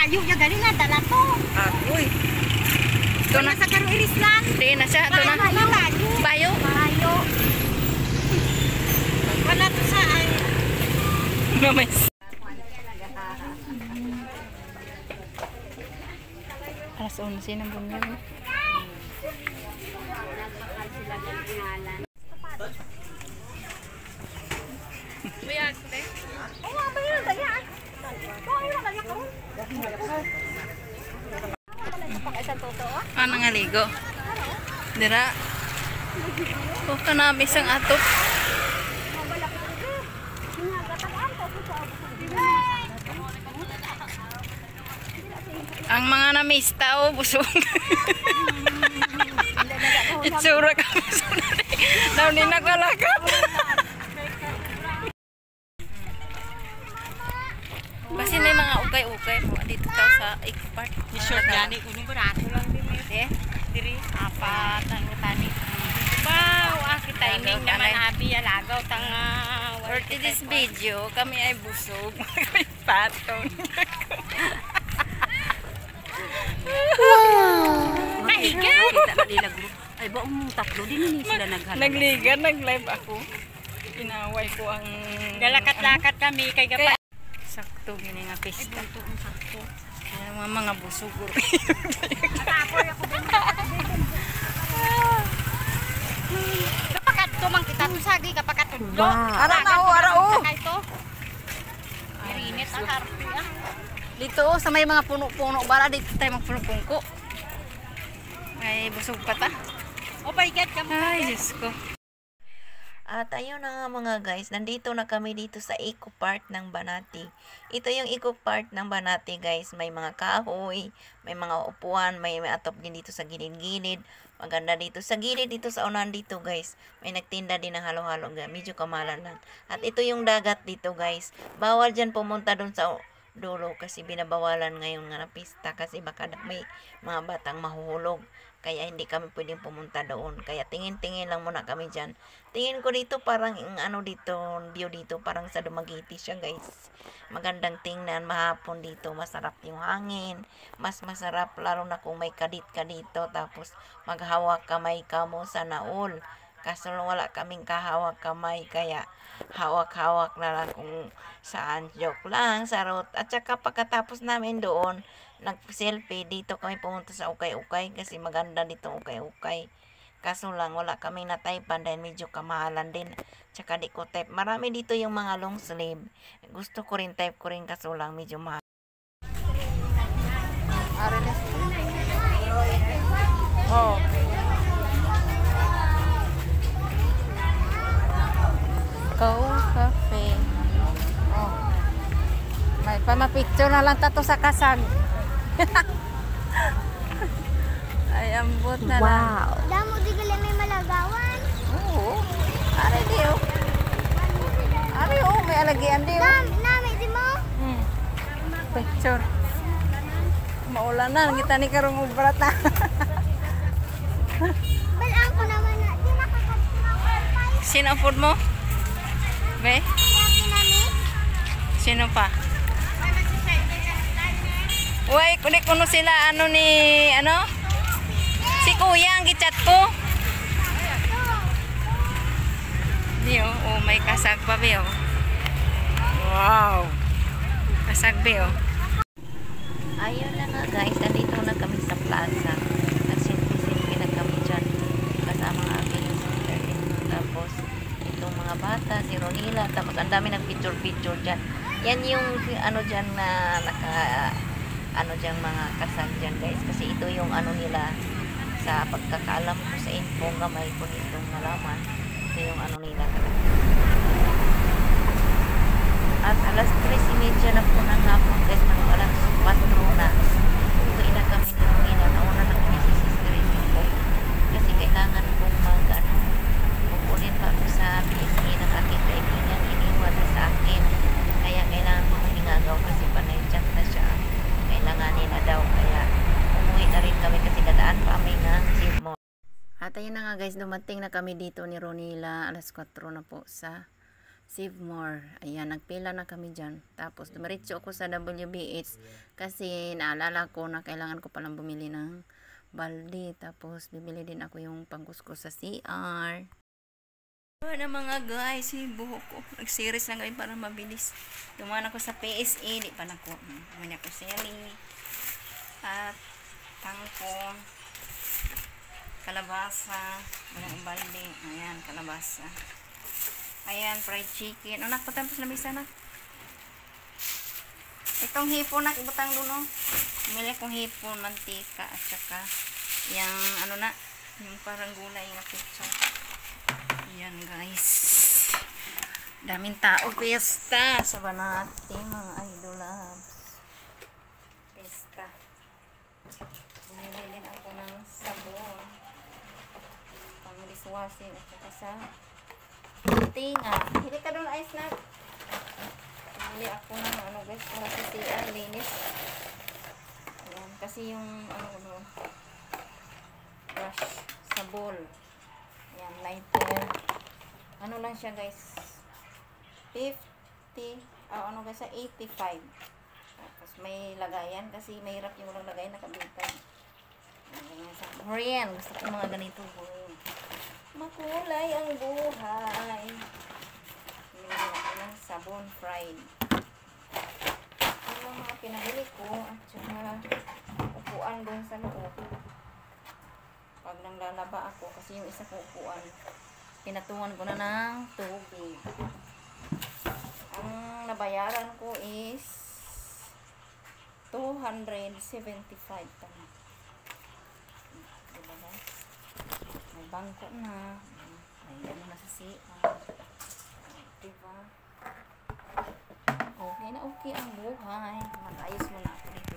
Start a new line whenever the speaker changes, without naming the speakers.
bayo ya gali na dala to.
Uy. Ito na
sa karo irislan.
Di na siya. Ito na. Bayo.
Bayo. Wala to sa ay.
Namis. Alas 11 ng bunyag. Buyag, te.
Oo, bayar daya.
Nangaligo. Dira. Kanami sang atop. Ang mga namista busog. Itsura ka busog. Daw ni nakalakap. Kasi may mga ukay-ukay mo dito tayo sa Eco Park.
Short gani kuno barato lang din diri apat ang tani. Wow, aki timing naman abi alagaw tanga.
For this video, kami ay busog. May patong.
Maiga. Kita na nila group. Ay baong tatlo din ni sila naghanap.
Nagliga, nag-live ako. Inaway ko ang
galakat-lakat kami kay gapa.
Sakto gini nga pista.
Sakto.
Mga busog.
Atapoy ako din. Kapag tumang kita to sagi kapag tudlo.
Arao.
Ito. Irinit ang harpi ah.
Dito sa may mga puno-puno bala dito tayo magpuno-pungko. Ay busog pa ta.
Oh my God,
ay Diyos ko.
At ayun na nga mga guys, nandito na kami dito sa Eco Park ng Banati. Ito yung Eco Park ng Banati guys, may mga kahoy, may mga upuan, may atop din dito sa gilid-gilid. Maganda dito sa gilid, dito sa unahan dito guys. May nagtinda din ng halo-halo, medyo kamalan lang. At ito yung dagat dito guys. Bawal dyan pumunta dun sa dulo kasi binabawalan ngayon nga na pista kasi baka may mga batang mahuhulog. Kaya hindi kami pwedeng pumunta doon. Kaya tingin-tingin lang muna kami dyan. Tingin ko dito parang ano dito, view dito parang sa Dumaguete siya guys. Magandang tingnan, mahapon dito. Masarap yung hangin. Mas masarap lalo na kung may kadit ka dito. Tapos maghawak kamay ka mo sa naul. Kaso wala kaming kahawak kamay. Kaya hawak-hawak na lang kung saan. Joke lang, sarot. At saka pagkatapos namin doon, nag-selfie dito kami pumunta sa ukay-ukay kasi maganda dito ukay-ukay. Kaso lang wala kaming nataypan dahil medyo kamahalan din. Tsaka di ko type. Marami dito yung mga long sleeve. Gusto ko rin type ko rin kaso lang medyo mahal.
Oh. Go Cafe. Oh. May pamapicture na lang tato sa kasag. Ay, ambot na lang.
Wow!
Damo di gali may malagawan.
Oo. Ari di oh. Ari oh, may alagian di oh.
Nami di mo?
Picture. Maulanan kita ni karong ubrat na.
Balaan ko naman na. Di nakakapagpapay.
Sino food mo? Be?
Yapi nami.
Sino pa? Uy, kuno sila ano ni ano? Si Kuya ang gichat ko. Di oh, may kasag pa be oh. Wow. Kasag be oh.
Ayun na nga guys, nandito na kami sa plaza. Nagsilpi-silpi na kami dyan kasama ang aking sister. Tapos itong mga bata, si Ronila, tapos ang dami nag-picture-picture dyan. Yan yung ano dyan na ano dyan mga kasag dyan guys. Kasi ito yung ano nila sa pagkakaalam ko sa info nga may po nitong malaman. Ito yung ano nila talaga. At alas 3:30 na po ng hapon guys, mga alas 4 na. Uwi na kami ni Ronila. Nauna na kami si sister ko. Kasi kailangan kong pupunin pa ako sa PSA ng aking kaibigan. Iniwan na sa akin. Kaya kailangan kong hinagaw kasi panay chat na siya. Kailangan nila daw. Kaya umuwi na rin kami kasi dadaan pa kami ng Gilmore. At ayun na nga guys, dumating na kami dito ni Ronila. Alas 4 na po sa
Save More. Ayan, nagpila na kami dyan. Tapos, dumiretso ako sa WBH kasi naalala ko na kailangan ko palang bumili ng balde. Tapos, bibili din ako yung pangkuskus sa CR. Ano mga guys, yung buhok ko. Nag-series lang kami para mabilis. Dumaan ako sa PSA. Di pa na ko. Dumaan ako sili. At tangkong. Kalabasa. Walang balde. Ayan, kalabasa. Ayan, fried chicken. Anak, patapos na misa na. Itong hipon na, ibutang dulo. Bumili akong hipon, mantika, at saka yung ano na, yung parang gulay na pizza. Ayan guys. Daming tao, pesta sa Banati, mga idol loves. Pesta. Bumili din ako ng sabon. Pang dishwashing at saka sa tinga. Hindi ka doon ice na. Bumili ako ng ano guys, para sa CR, linis. Ayan, kasi yung ano, brush sa bowl. Ayan, lighter. Ano lang siya guys, 50, ano guys, 85. Tapos may lagayan, kasi mahirap yung walang lagayan, nakabitay. Ayan, sa Korean, gusto ko mga ganito bowl. Makulay ang buhay. Bumili ako ng sabon fried. Ano mga pinabili ko at saka upuan doon sa loob. Pag nang lalaba ako, kasi yung isa ko upuan, pinatungan ko na ng tubig. Ang nabayaran ko is 275 tama. Diba guys? May bangko na. May ano na sa CR. Diba? Okay na okay ang buhay. Mag-ayos muna ako dito.